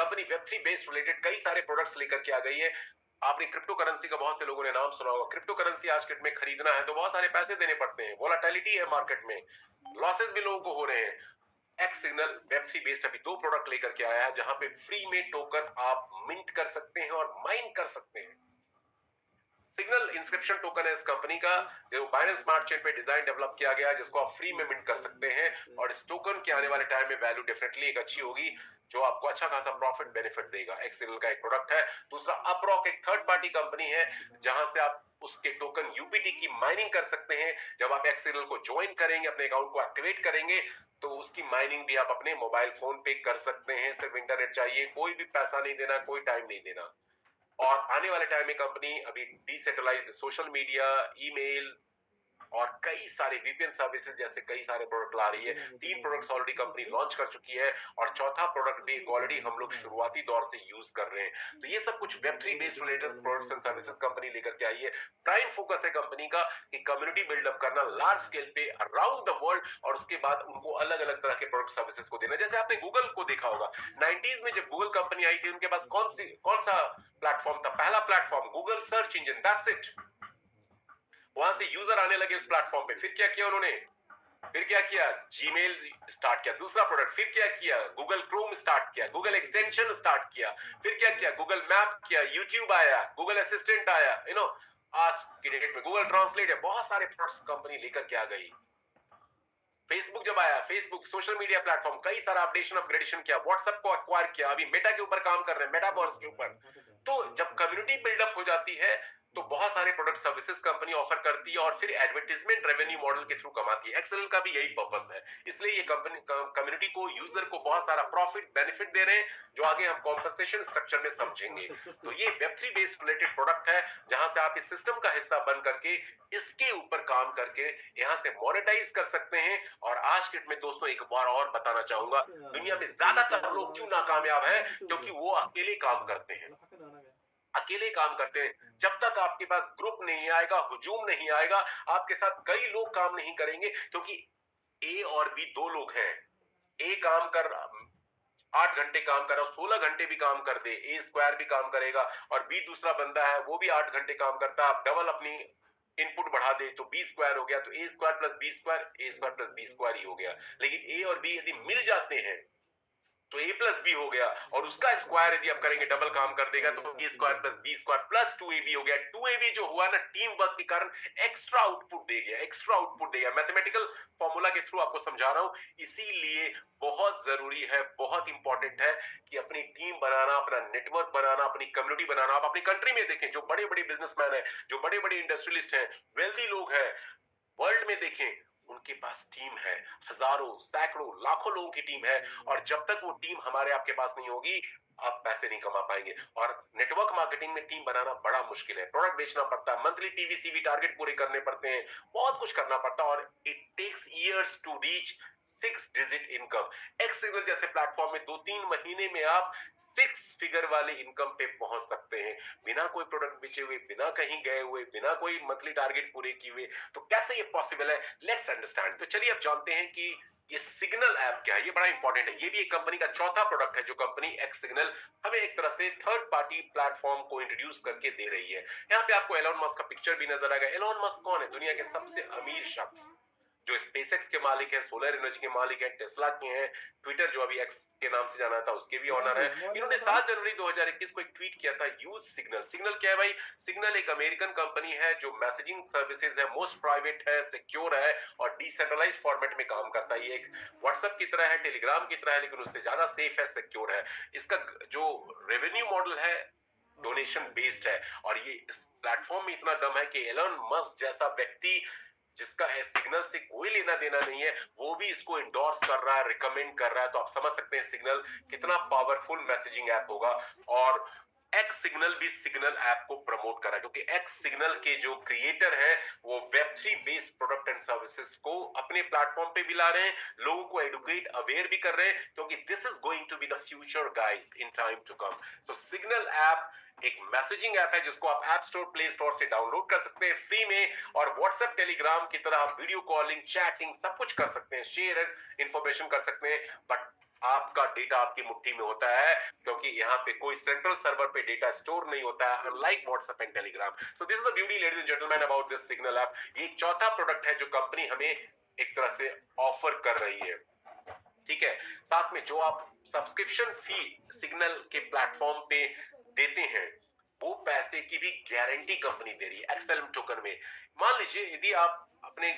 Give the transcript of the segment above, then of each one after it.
Company Web3 based related कई सारे products लेकर के आ गई है। आपने क्रिप्टो करेंसी का बहुत से लोगों ने नाम सुना होगा। क्रिप्टो करेंसी आज के डेट में खरीदना है तो बहुत सारे पैसे देने पड़ते हैं, वोलाटिलिटी है मार्केट में, लॉसेस भी लोगों को हो रहे हैं। एक्स सिग्नल वेब3 बेस्ड अभी 2 प्रोडक्ट लेकर के आया है जहां पे फ्री में टोकन आप मिंट कर सकते हैं और माइन कर सकते हैं। सिग्नल इंस्क्रिप्शन टोकन है इस कंपनी का, जो बाइनेंस स्मार्ट चेन पे डिजाइन डेवलप किया गया है, जिसको आप फ्री में मिंट कर सकते हैं। और इस टोकन के आने वाले टाइम में वैल्यू डेफिनेटली एक अच्छी होगी, जो आपको अच्छा खासा प्रॉफिट बेनिफिट देगा। एक्स सिग्नल का एक प्रोडक्ट है। दूसरा अपरॉक एक थर्ड पार्टी कंपनी है जहां से आप उसके टोकन यूपीटी की माइनिंग कर सकते हैं। जब आप एक्स सिग्नल को ज्वाइन करेंगे, अपने अकाउंट को एक्टिवेट करेंगे, तो उसकी माइनिंग भी आप अपने मोबाइल फोन पे कर सकते हैं। सिर्फ इंटरनेट चाहिए, कोई भी पैसा नहीं देना, कोई टाइम नहीं देना। और आने वाले टाइम में कंपनी अभी डिसेंट्रलाइज्ड सोशल मीडिया, ईमेल और कई सारे वीपीएन सर्विसेज जैसे कई सारे प्रोडक्ट ला रही है। 3 प्रोडक्ट्स ऑलरेडी कंपनी लॉन्च कर चुकी है और चौथा प्रोडक्ट भी ऑलरेडी हम लोग शुरुआती दौर से यूज कर रहे हैं। तो ये सब कुछ Web3 based related products and services company लेकर के आई है। प्राइम फोकस है कंपनी का कि कम्युनिटी बिल्डअप करना लार्ज स्केल पे अराउंड द वर्ल्ड, और उसके बाद उनको अलग अलग तरह के प्रोडक्ट सर्विसेज को देना। जैसे आपने गूगल को देखा होगा, 90s में जब गूगल कंपनी आई थी, उनके पास कौन सा प्लेटफॉर्म था? पहला platform Google search engine, that's it. वहां से यूजर आने लगे उस प्लेटफॉर्म पे। फिर क्या किया उन्होंने? फिर क्या किया? जीमेल स्टार्ट किया, दूसरा प्रोडक्ट। फिर क्या किया? गूगल क्रोम स्टार्ट किया, गूगल एक्सटेंशन स्टार्ट किया। फिर क्या किया? गूगल मैप किया, यूट्यूब आया, गूगल असिस्टेंट आया, आज की डेट में गूगल ट्रांसलेट है। बहुत सारे प्रोडक्ट्स कंपनी लेकर के आ गई। फेसबुक जब आया, फेसबुक सोशल मीडिया प्लेटफॉर्म, कई सारा अपडेशन अपग्रेडेशन किया, व्हाट्सएप को एक्वायर किया, अभी मेटा के ऊपर काम कर रहे हैं, मेटावर्स के ऊपर। तो जब कम्युनिटी बिल्डअप हो जाती है तो बहुत सारे प्रोडक्ट सर्विसेज कंपनी ऑफर करती है और फिर एडवर्टाइजमेंट रेवेन्यू मॉडल के थ्रू कमाती है। एक्सेल का भी यही पर्पस है। इसलिए ये कंपनी कम्युनिटी को, यूजर को बहुत सारा प्रॉफिट बेनिफिट दे रहे हैं, जो आगे हम कॉम्पनसेशन स्ट्रक्चर में समझेंगे। तो ये वेब3 बेस्ड रिलेटेड प्रोडक्ट है जहां से आप इस सिस्टम का हिस्सा बन करके इसके ऊपर काम करके यहां से मोनेटाइज कर सकते हैं। और आज के डेट में दोस्तों एक बार और बताना चाहूंगा, दुनिया में ज्यादातर लोग क्यों नाकामयाब है? क्योंकि वो अकेले काम करते हैं, अकेले काम करते हैं। जब तक आपके पास ग्रुप नहीं आएगा, हुजूम नहीं आएगा, आपके साथ कई लोग काम नहीं करेंगे। क्योंकि ए और बी 2 लोग हैं। ए काम कर 8 घंटे काम कर रहा है, 16 घंटे भी काम कर दे, ए स्क्वायर भी काम करेगा। और बी दूसरा बंदा है, वो भी 8 घंटे काम करता है, आप डबल अपनी इनपुट बढ़ा दे तो बी स्क्वायर हो गया। तो A square plus B square, A square plus B square ही हो गया। लेकिन ए और बी यदि मिल जाते हैं तो ए प्लस बी हो गया, और उसका स्क्वायर यदि आप करेंगे डबल काम कर देगा तो A square plus B square plus 2ab हो गया। 2ab जो हुआ ना, टीम वर्क के कारण एक्स्ट्रा आउटपुट दे गया, एक्स्ट्रा आउटपुट दे गया। मैथमेटिकल फॉर्मूला के थ्रू आपको समझा रहा हूं। इसीलिए बहुत जरूरी है, बहुत इंपॉर्टेंट है कि अपनी टीम बनाना, अपना नेटवर्क बनाना, अपनी कम्युनिटी बनाना। आप अपनी कंट्री में देखें, जो बड़े बड़े बिजनेसमैन है, जो बड़े बड़े इंडस्ट्रियलिस्ट हैं, वेल्दी लोग हैं, वर्ल्ड में देखें, उनके पास टीम है, हजारों, सैकड़ों, लाखों लोगों की टीम है। और जब तक वो टीम हमारे आपके पास नहीं होगी, आप पैसे नहीं कमा पाएंगे। और नेटवर्क मार्केटिंग में टीम बनाना बड़ा मुश्किल है। प्रोडक्ट बेचना पड़ता है, मंथली टीवीसीवी टारगेट पूरे करने पड़ते हैं, बहुत कुछ करना पड़ता है। और it takes years to reach 6 digit income. X signal जैसे प्लेटफॉर्म में 2-3 महीने में आप 6 फिगर वाले इनकम पे पहुंच सकते हैं, बिना कोई प्रोडक्ट बेचे हुए, बिना कहीं गए हुए, बिना कोई मंथली टारगेट पूरे किए हुए। तो कैसे ये पॉसिबल है? Let's understand. तो चलिए अब जानते हैं कि ये सिग्नल ऐप क्या है। ये बड़ा इंपॉर्टेंट है। ये भी एक कंपनी का चौथा प्रोडक्ट है जो कंपनी एक्स सिग्नल हमें एक तरह से थर्ड पार्टी प्लेटफॉर्म को इंट्रोड्यूस करके दे रही है। यहाँ पे आपको एलोन मस्क का पिक्चर भी नजर आएगा। एलोन मस्क कौन है? दुनिया के सबसे अमीर शख्स, जो स्पेसएक्स के मालिक है, सोलर एनर्जी के मालिक है, टेस्ला के हैं, ट्विटर जो अभी एक्स के नाम से जाना था उसके भी ऑनर है। इन्होंने 7 जनवरी 2021 को एक ट्वीट किया था, यूज सिग्नल। सिग्नल क्या है भाई? सिग्नल एक अमेरिकन कंपनी है जो मैसेजिंग सर्विसेज है, मोस्ट प्राइवेट है, सिक्योर है और डिसेंट्रलाइज्ड फॉर्मेट में काम करता है। ये एक व्हाट्सएप की तरह है, टेलीग्राम की तरह है, लेकिन उससे ज्यादा सेफ है, सिक्योर है। इसका जो रेवेन्यू मॉडल है डोनेशन बेस्ड है। और ये इस प्लेटफॉर्म में इतना दम है कि एलन मस्क जैसा व्यक्ति, जिसका सिग्नल से कोई लेना देना नहीं है, वो भी इसको इंडोर्स कर रहा है, रिकमेंड कर रहा है। तो आप समझ सकते हैं सिग्नल कितना पावरफुल मैसेजिंग ऐप होगा। और एक्स सिग्नल भी सिग्नल ऐप को प्रमोट कर रहा है, क्योंकि एक्स सिग्नल के जो क्रिएटर है वो Web3 based product and services को अपने प्लेटफॉर्म पे भी ला रहे हैं, लोगों को एडुकेट, अवेयर भी कर रहे हैं, क्योंकि this is going to be the future guys in time to come. So signal app एक मैसेजिंग ऐप है जिसको आप ऐप स्टोर, प्ले स्टोर से डाउनलोड कर सकते हैं फ्री में। और व्हाट्सएप, टेलीग्राम की तरह आप वीडियो कॉलिंग, चैटिंग सब कुछ कर सकते हैं, शेयर इंफॉर्मेशन कर सकते हैं। बट आपका डेटा आपकी मुट्ठी में होता है, क्योंकि यहाँ पे कोई सेंट्रल सर्वर पे डेटा स्टोर नहीं होता है, unlike WhatsApp and Telegram. So this is the beauty ladies and gentleman about this signal app. ये चौथा प्रोडक्ट है जो कंपनी हमें एक तरह से ऑफर कर रही है, ठीक है। साथ में जो आप सब्सक्रिप्शन फी सिग्नल के प्लेटफॉर्म पे देते हैं, वो पैसे की भी गारंटी कंपनी दे रही है एक्सएलएम टोकन में। मान लीजिए यदि आप अपने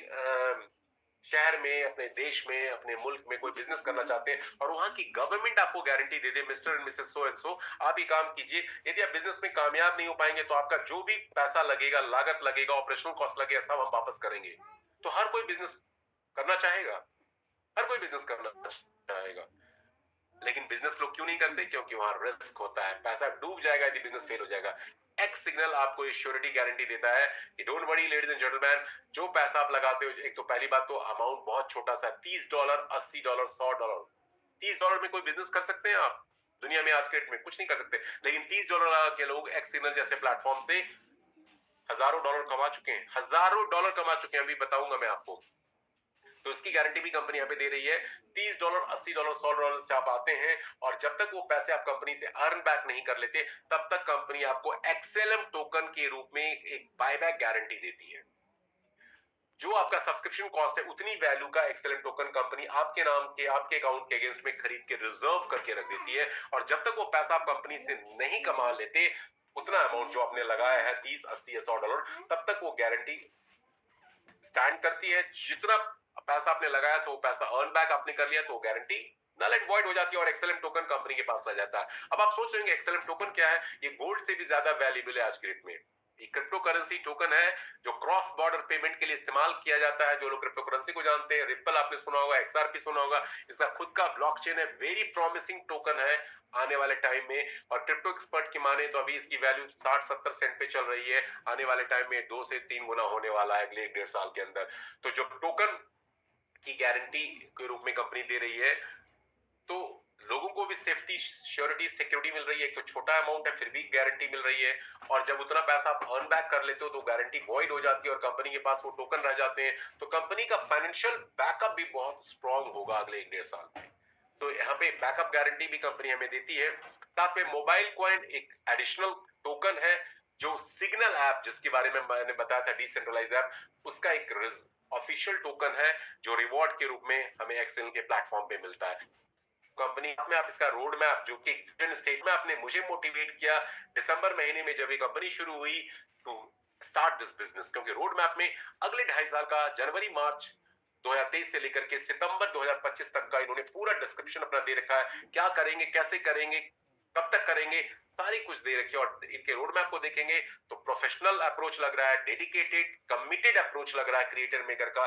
शहर में, अपने देश में, अपने मुल्क में कोई बिजनेस करना चाहते हैं और वहां की गवर्नमेंट आपको guarantee they they, mister and Mrs so and so, आप ये काम कीजिए। यदि आप बिजनेस में कामयाब नहीं हो पाएंगे तो आपका जो भी पैसा लगेगा, लागत लगेगा, ऑपरेशनल कॉस्ट लगेगा, सब हम वापस करेंगे। तो हर कोई बिजनेस करना चाहेगा, हर कोई बिजनेस करना चाहेगा, लेकिन बिजनेस लोग क्यों नहीं करते? क्योंकि वहां रिस्क होता है, पैसा डूब जाएगा यदि बिजनेस फेल हो जाएगा। एक्स सिग्नल आपको ये श्योरिटी गारंटी देता है कि don't worry ladies and gentleman, जो पैसा आप लगाते हो, एक तो पहली बात तो अमाउंट बहुत छोटा सा, $30, $80, $100। $30 में कोई बिजनेस कर सकते हैं आप? दुनिया में आज के डेट में कुछ नहीं कर सकते, लेकिन $30 के लोग एक्स सिग्नल जैसे प्लेटफॉर्म से हजारों डॉलर कमा चुके हैं, हजारों डॉलर कमा चुके हैं, अभी बताऊंगा मैं आपको। तो इसकी गारंटी भी कंपनी यहाँ पे दे रही है। $30, $80, $100 से आप आते हैं और जब तक वो पैसे आप कंपनी से अर्न बैक नहीं कर लेते, तब तक कंपनी आपको एक्सएलएम टोकन के रूप में एक बायबैक गारंटी देती है। जो आपका सब्सक्रिप्शन कॉस्ट है, उतनी वैल्यू का एक्सएलएम टोकन कंपनी आपके नाम के, आपके अकाउंट के अगेंस्ट में खरीद के रिजर्व करके रख देती है। और जब तक वो पैसा आप कंपनी से नहीं कमा लेते, उतना अमाउंट जो आपने लगाया है, 30, 80 या $100, तब तक वो गारंटी स्टैंड करती है। जितना पैसा आपने लगाया तो वो पैसा अर्न बैक आपने कर लिया, तो वो गारंटी नल एंड वॉइड हो जाती है और एक्सएलएम टोकन कंपनी के पास रह जाता है। अब आप सोच रहे हैं एक्सएलएम टोकन क्या है? ये गोल्ड से भी ज्यादा वैल्यूएबल है आज के डेट में। ये क्रिप्टो करेंसी टोकन है जो क्रॉस बॉर्डर पेमेंट के लिए इस्तेमाल किया जाता है। जो लोग क्रिप्टो करेंसी को जानते हैं, रिपल आपने सुना होगा, एक्सआरपी सुना होगा, इसका खुद का ब्लॉकचेन है, वेरी प्रॉमिसिंग टोकन है आने वाले टाइम में। और क्रिप्टो एक्सपर्ट की माने तो अभी इसकी वैल्यू 60-70 सेंट पे चल रही है, आने वाले टाइम में 2 से 3 गुना होने वाला है अगले 1-1.5 साल के अंदर। तो जो टोकन की गारंटी के रूप में कंपनी दे रही है, तो लोगों को भी सेफ्टी, श्योरिटी, सिक्योरिटी मिल रही है। तो छोटा अमाउंट है फिर भी गारंटी मिल रही है, और जब उतना पैसा आप अर्न बैक कर लेते हो तो गारंटी वॉइड हो जाती है और कंपनी के पास वो टोकन रह जाते हैं। तो कंपनी का फाइनेंशियल बैकअप भी बहुत स्ट्रांग होगा अगले 1-1.5 साल में। तो यहाँ पे बैकअप गारंटी भी कंपनी हमें देती है। साथ में मोबाइल कॉइन एक एडिशनल टोकन है जो सिग्नल ऐप, जिसके बारे में मैंने बताया था, डिसेंट्रलाइज ऐप, उसका एक ऑफिशियल टोकन है जो रिवॉर्ड के रूप में हमें एक्सेल के प्लेटफॉर्म पे मिलता है। कंपनी में आप इसका रोड मैप, जो कि स्टेट में आपने मुझे मोटिवेट किया दिसंबर महीने में जब ये कंपनी शुरू हुई टू स्टार्ट दिस बिजनेस, क्योंकि रोड मैप में अगले 2.5 साल का, जनवरी मार्च 2023 से लेकर के सितंबर 2025 तक का इन्होंने पूरा डिस्क्रिप्शन अपना दे रखा है। क्या करेंगे, कैसे करेंगे, कब तक करेंगे, सारी कुछ दे रखी है। और इनके रोड मैप को देखेंगे तो प्रोफेशनल अप्रोच लग रहा है, डेडिकेटेड, कमिटेड अप्रोच लग रहा है क्रिएटर मेकर का।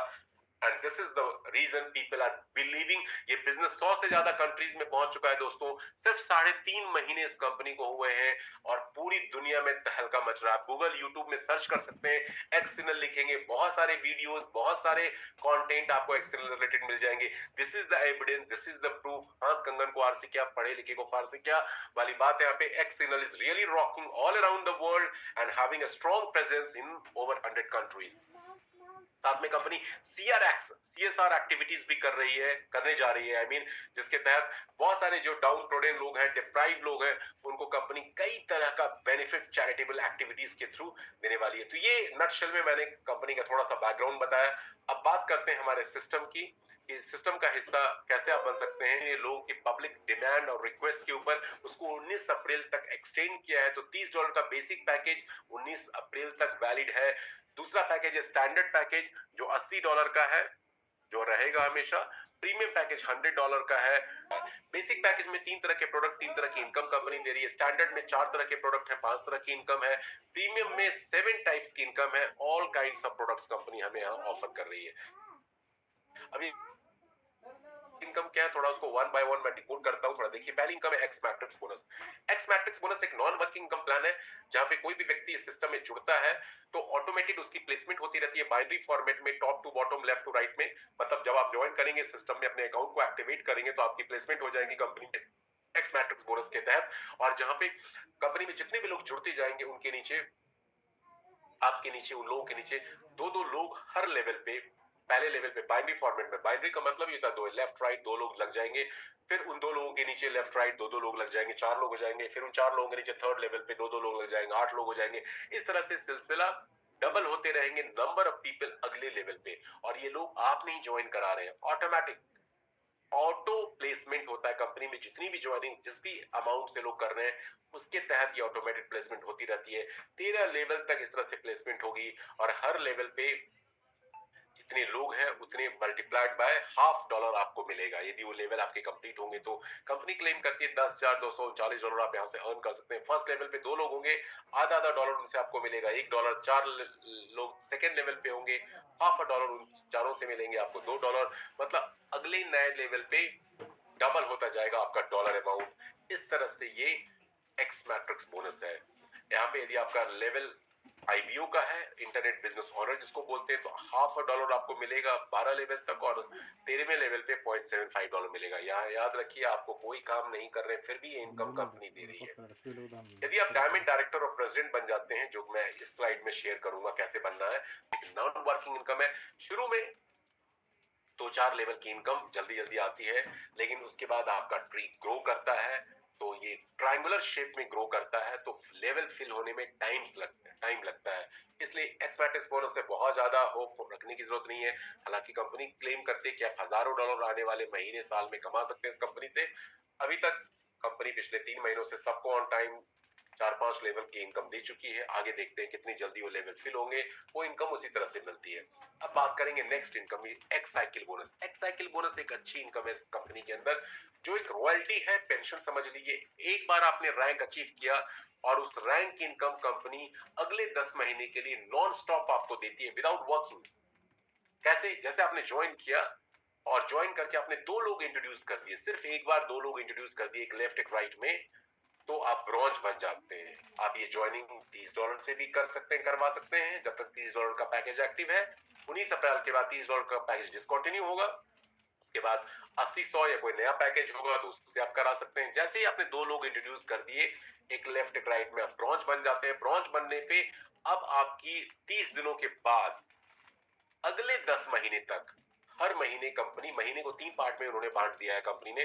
And this is the reason people are believing. ये बिजनेस 100 से ज्यादा कंट्रीज में पहुंच चुका है दोस्तों। सिर्फ 3.5 महीने इस कंपनी को हुए हैं और पूरी दुनिया में तहलका मच रहा है। गूगल, यूट्यूब में सर्च कर सकते हैं, एक्सिनल लिखेंगे, बहुत सारे वीडियोस, बहुत सारे कंटेंट आपको एक्सिनल रिलेटेड मिल जाएंगे। This is the evidence, this is the proof. हाँ, कंगन को आर से क्या, पढ़े लिखे को फार से क्या वाली बात है यहाँ पे। Axinal is really rocking all around the world and having a strong presence in over 100 countries. साथ में कंपनी CSR एक्टिविटीज भी कर रही है, करने जा रही है, आई मीन जिसके तहत बहुत सारे जो डाउन ट्रोडन लोग हैं, डिप्राइव्ड लोग हैं, उनको कंपनी कई तरह का बेनिफिट चैरिटेबल एक्टिविटीज के थ्रू देने वाली है। तो ये नटशेल में मैंने कंपनी का थोड़ा सा बैकग्राउंड बताया। अब बात करते हैं हमारे सिस्टम की, इस सिस्टम का हिस्सा कैसे आप बन सकते हैं। ये लोगों की पब्लिक डिमांड और रिक्वेस्ट के ऊपर उसको 19 अप्रैल तक एक्सटेंड किया है। तो $30 का बेसिक पैकेज 19 अप्रैल तक वैलिड है। दूसरा पैकेज है स्टैंडर्ड पैकेज जो $80 का है, जो रहेगा हमेशा। प्रीमियम पैकेज $100 का है। बेसिक पैकेज में 3 तरह के प्रोडक्ट, 3 तरह की इनकम कंपनी दे रही है। स्टैंडर्ड में 4 तरह के प्रोडक्ट है, 5 तरह की इनकम है। प्रीमियम में 7 टाइप्स की इनकम है। All kinds of products company हमें यहाँ ऑफर कर रही है। अभी इनकम क्या है, थोड़ा उसको वन बाय वन मैं डिकोड करता हूं। थोड़ा देखिए, पहली इनकम है x matrix bonus. X matrix bonus एक नॉन वर्किंग इनकम प्लान है जहां पे कोई भी व्यक्ति इस सिस्टम में जुड़ता है तो ऑटोमेटिक उसकी प्लेसमेंट होती रहती है बाइनरी फॉर्मेट में, top to bottom, left to right में। मतलब जब आप ज्वाइन करेंगे सिस्टम में, अपने अकाउंट को एक्टिवेट करेंगे तो आपकी प्लेसमेंट हो जाएगी कंपनी में एक्स मैट्रिक्स बोनस के तहत। और जहां पे कंपनी में जितने भी लोग जुड़ते जाएंगे उनके नीचे, आपके नीचे, उन लोगों के नीचे 2-2 लोग हर लेवल पे पहले लेवल पे बाइनरी फॉर्मेट में, बाइनरी का मतलब ये था दो लेफ्ट राइट दो लोग लग जाएंगे, फिर उन दो लोगों के नीचे लेफ्ट राइट दो दो लोग लग जाएंगे, 4 लोग हो जाएंगे, फिर उन 4 लोगों के नीचे थर्ड लेवल पे दो दो लोग लग जाएंगे, 8 लोग हो जाएंगे। इस तरह से सिलसिला डबल होते रहेंगे नंबर ऑफ पीपल अगले लेवल पे। और ये लोग आप नहीं ज्वाइन करा रहे हैं, ऑटोमेटिक ऑटो प्लेसमेंट होता है कंपनी में। जितनी भी ज्वाइनिंग जिस भी अमाउंट से लोग कर रहे हैं उसके तहत ये ऑटोमेटिक प्लेसमेंट होती रहती है। 13 लेवल तक इस तरह से प्लेसमेंट होगी और हर लेवल पे जितने लोग हैं उतने मल्टीप्लाइड बाय $50 आपको मिलेगा यदि वो लेवल आपके कंप्लीट होंगे तो। कंपनी क्लेम करती है $10,239 आप यहाँ से अर्न कर सकते हैं। फर्स्ट लेवल पे 2 लोग होंगे, आधा आधा डॉलर उनसे आपको मिलेगा, $1। 4 लोग सेकेंड लेवल पे होंगे, हाफ अ डॉलर उन चारों से मिलेंगे आपको, $2। मतलब अगले नए लेवल पे डबल होता जाएगा आपका डॉलर अमाउंट। इस तरह से ये एक्स मैट्रिक्स बोनस है। यहाँ पे यदि आपका लेवल आईबीओ का है, इंटरनेट बिजनेस ऑनर जिसको बोलते हैं, तो $50 आपको मिलेगा 12 लेवल तक और 13वें लेवल पे $0.75 मिलेगा। यहाँ याद रखिए आपको कोई काम नहीं कर रहे फिर भी ये इनकम कंपनी दे रही है। यदि आप डायमंड डायरेक्टर और प्रेसिडेंट बन जाते हैं, जो मैं इस स्लाइड में शेयर करूंगा कैसे बनना है, नॉन वर्किंग इनकम है। शुरू में 2-4 लेवल की इनकम जल्दी जल्दी आती है, लेकिन उसके बाद आपका ट्री ग्रो करता है, तो ये ट्रायंगुलर शेप में ग्रो करता है, तो लेवल फिल होने में टाइम लगता है। इसलिए एक्स मैट्रिक्स बोनस से बहुत ज्यादा होप रखने की जरूरत नहीं है। हालांकि कंपनी क्लेम करती है कि आप हजारों डॉलर आने वाले महीने साल में कमा सकते हैं इस कंपनी से। अभी तक कंपनी पिछले 3 महीनों से सबको ऑन टाइम 4-5 लेवल की इनकम दे चुकी है। आगे देखते हैं कितनी जल्दी वो लेवल फिल होंगे, वो इनकम उसी तरह से मिलती है। अब बात करेंगे next income, x cycle bonus. X cycle bonus एक अच्छी इनकम है इस कंपनी के अंदर, जो एक रॉयल्टी है, पेंशन समझ लीजिए। एक बार आपने रैंक अचीव किया और उस रैंक की इनकम कंपनी अगले 10 महीने के लिए नॉन स्टॉप आपको देती है विदाउट वर्किंग। कैसे? जैसे आपने ज्वाइन किया और ज्वाइन करके आपने 2 लोग इंट्रोड्यूस कर दिए, सिर्फ एक बार 2 लोग इंट्रोड्यूस कर दिए, एक लेफ्ट एक राइट में, तो आप ब्रॉन्ज बन जाते हैं। आप ये ज्वाइनिंग $30 से भी कर सकते हैं, करवा सकते हैं, जब तक $30 का पैकेज एक्टिव है। 19 अप्रैल के बाद $30 का पैकेज डिसकंटिन्यू होगा। उसके बाद 80-100 या कोई नया पैकेज होगा तो उससे आप करा सकते हैं। जैसे ही आपने 2 लोग इंट्रोड्यूस कर दिए, एक लेफ्ट एक राइट में, आप ब्रॉन्ज बन जाते हैं। ब्रॉन्ज बनने पे अब आपकी 30 दिनों के बाद अगले 10 महीने तक हर महीने कंपनी, महीने को 3 पार्ट में उन्होंने बांट दिया है कंपनी ने,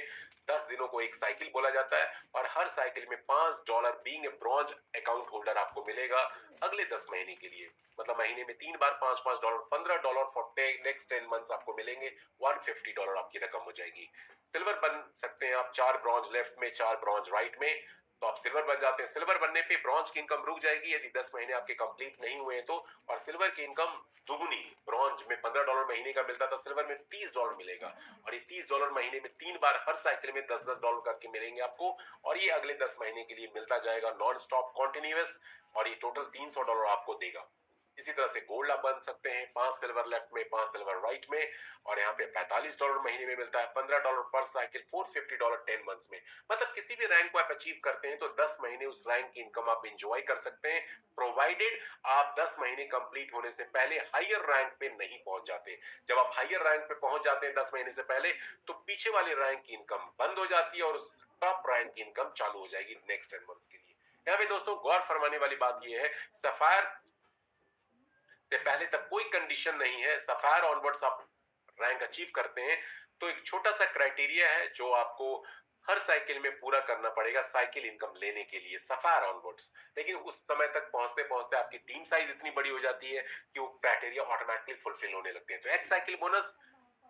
10 दिनों को एक साइकिल बोला जाता है और हर साइकिल में $5 being a bronze account holder आपको मिलेगा अगले 10 महीने के लिए। मतलब महीने में 3 बार $5-5, $15 फॉर नेक्स्ट 10 मंथ्स आपको मिलेंगे, $150 आपकी रकम हो जाएगी। सिल्वर बन सकते हैं आप, 4 ब्रॉन्ज लेफ्ट में 4 ब्रॉन्ज राइट में, तो आप सिल्वर बन जाते हैं। सिल्वर बनने पे ब्रॉन्ज की इनकम रुक जाएगी यदि 10 महीने आपके कंप्लीट नहीं हुए तो, और सिल्वर की इनकम दुगुनी, ब्रॉन्ज में $15 महीने का मिलता था, सिल्वर में $30 मिलेगा। और ये $30 महीने में 3 बार हर साइकिल में $10-10 करके मिलेंगे आपको, और ये अगले 10 महीने के लिए मिलता जाएगा नॉन स्टॉप कॉन्टिन्यूअस, और ये टोटल $300 आपको देगा। इसी तरह से गोल्ड आप बन सकते हैं, 5 सिल्वर लेफ्ट में 5 सिल्वर राइट में, और यहाँ पे $45 महीने में मिलता है, $15 पर साइकिल, $450 10 मंथ्स में। मतलब किसी भी रैंक को आप अचीव करते हैं तो 10 महीने उस रैंक की इनकम आप एंजॉय कर सकते हैं, प्रोवाइडेड आप 10 महीने कंप्लीट होने से पहले हायर रैंक पे नहीं पहुंच जाते। जब आप हायर रैंक पे पहुंच जाते हैं 10 महीने से पहले, तो पीछे वाले रैंक की इनकम बंद हो जाती है और उस टॉप रैंक की इनकम चालू हो जाएगी नेक्स्ट 10 मंथ्स के लिए। यहाँ पे दोस्तों गौर फरमाने वाली बात यह है, सफायर से पहले तक कोई कंडीशन नहीं है। सफायर ऑनवर्ड्स आप रैंक अचीव करते हैं तो एक छोटा सा क्राइटेरिया है जो आपको हर साइकिल में पूरा करना पड़ेगा साइकिल इनकम लेने के लिए, सफायर ऑनवर्ड्स। लेकिन उस समय तक पहुंचते पहुंचते आपकी टीम साइज इतनी बड़ी हो जाती है कि वो क्राइटेरिया ऑटोमेटिकली फुलफिल होने लगते हैं। तो एक्स साइकिल बोनस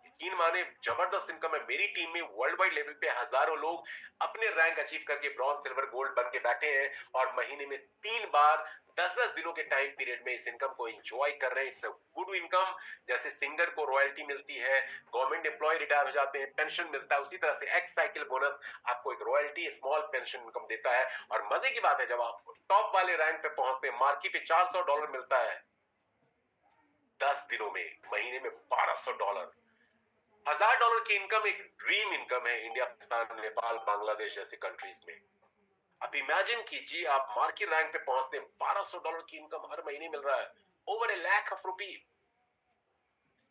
यकीन माने जबरदस्त इनकम है। मेरी टीम में वर्ल्ड वाइड लेवल पे हजारों लोग अपने रैंक अचीव करके ब्रॉन्ज सिल्वर गोल्ड बन के बैठे हैं और महीने में 3 बार 10-10 दिनों के टाइम पीरियड में इस इनकम को एंजॉय कर रहे हैं। It's a good income. जैसे सिंगर को रॉयल्टी मिलती है, गवर्नमेंट एम्प्लॉय रिटायर हो जाते हैं, पेंशन मिलता है, उसी तरह से एक्स साइकिल बोनस आपको एक रॉयल्टी स्मॉल पेंशन इनकम देता है। और मजे की बात है, जब आप टॉप वाले रैंक पे पहुंचते हैं, मार्की पे $400 मिलता है 10 दिनों में, महीने में $1200। $1000 की इनकम एक ड्रीम इनकम है इंडिया, पाकिस्तान, नेपाल, बांग्लादेश जैसे कंट्रीज में। अब इमेजिन कीजिए आप मार्केट रैंक पे पहुंचते हैं, $1200 की इनकम हर महीने मिल रहा है, ओवर ₹1,00,000।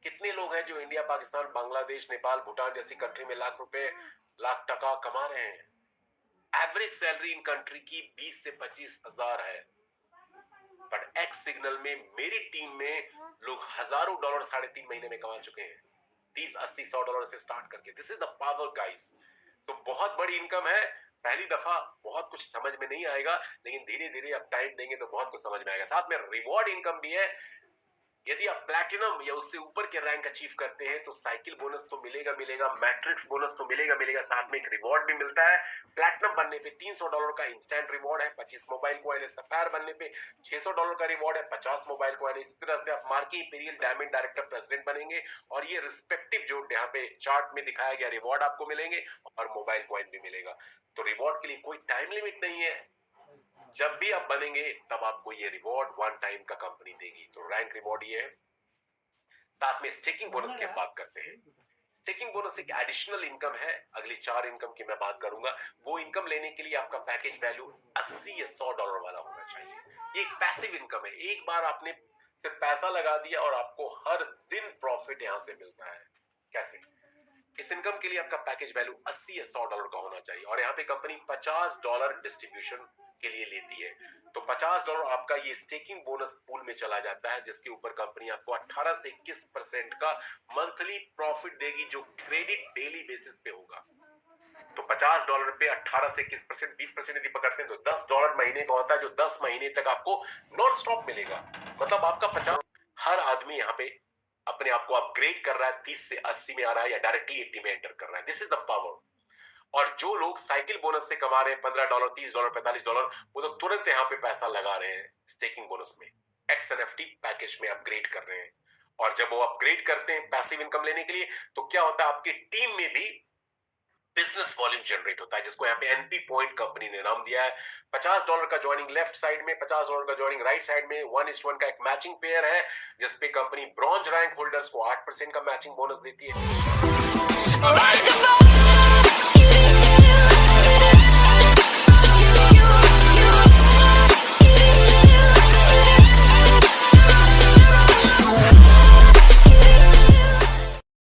कितने लोग हैं जो इंडिया, पाकिस्तान, बांग्लादेश, नेपाल, भूटान जैसी कंट्री में लाख रुपए, लाख टका कमा रहे हैं? एवरेज सैलरी इन कंट्री की 20 से 25 हजार है। बट एक्स सिग्नल में मेरी टीम में लोग हजारों डॉलर 3.5 महीने में कमा चुके हैं, 30, 80, 100 डॉलर से स्टार्ट करके। This is the power guys. तो बहुत बड़ी इनकम है। पहली दफा बहुत कुछ समझ में नहीं आएगा, लेकिन धीरे धीरे आप टाइम देंगे तो बहुत कुछ समझ में आएगा। साथ में रिवॉर्ड इनकम भी है। यदि आप प्लैटिनम या उससे ऊपर के रैंक अचीव करते हैं तो साइकिल बोनस तो मिलेगा, मैट्रिक्स बोनस तो मिलेगा, साथ में एक रिवॉर्ड भी मिलता है। प्लैटिनम बनने पे $300 का इंस्टेंट रिवॉर्ड है, 25 मोबाइल कॉइन है। सफायर बनने पे $600 का रिवॉर्ड है, 50 मोबाइल कॉइन है। इस तरह से आप marquee imperial diamond director president बनेंगे और ये रिस्पेक्टिव जो यहाँ पे चार्ट में दिखाया गया रिवॉर्ड आपको मिलेंगे और मोबाइल कॉइन भी मिलेगा। तो रिवॉर्ड के लिए कोई टाइम लिमिट नहीं है, जब भी आप बनेंगे तब आपको ये रिवॉर्ड वन टाइम का कंपनी देगी। तो रैंक रिवॉर्ड ये है। साथ में स्टेकिंग बोनस की बात करते हैं। स्टेकिंग बोनस एक एडिशनल इनकम है। अगली 4 इनकम की मैं बात करूंगा। वो इनकम लेने के लिए आपका पैकेज वैल्यू 80 या $100 वाला होना चाहिए। ये एक पैसिव इनकम है। एक बार आपने सिर्फ पैसा लगा दिया और आपको हर दिन प्रॉफिट यहां से मिलता है। कैसे? इस इनकम के लिए आपका पैकेज वैल्यू 80 या $100 का होना चाहिए और यहाँ पे कंपनी $50 डिस्ट्रीब्यूशन के लिए लेती है। तो $50 आपका ये स्टेकिंग बोनस पूल में चला जाता है, जिसके ऊपर कंपनी आपको 18 से 21% का मंथली प्रॉफिट देगी, जो क्रेडिट डेली बेसिस पे होगा। तो $50 पे 18 से 21%, 20% यदि पकड़ते हैं तो $10 महीने का होता है, जो 10 महीने तक आपको नॉन स्टॉप मिलेगा। मतलब आपका 50, हर आदमी यहाँ पे अपने आप को अपग्रेड कर रहा है, 30 से 80 में आ रहा है या डायरेक्टली 80 में एंटर कर रहा है। This is the power. और जो लोग साइकिल बोनस से कमा रहे हैं $15, $30, $45, वो तो तुरंत यहाँ पे पैसा लगा रहे हैं स्टेकिंग बोनस में, XNFT पैकेज में अपग्रेड कर रहे हैं। और जब वो अपग्रेड करते हैं पैसिव इनकम लेने के लिए, तो क्या होता है, आपकी टीम में भी बिजनेस वॉल्यूम जनरेट होता है, जिसको यहाँ पे NP पॉइंट कंपनी ने नाम दिया है। $50 का ज्वाइनिंग लेफ्ट साइड में, $50 का ज्वाइनिंग राइट साइड में, 1:1 का एक मैचिंग पेयर है, जिसपे कंपनी ब्रॉन्ज रैंक होल्डर्स को 8% का मैचिंग बोनस देती है।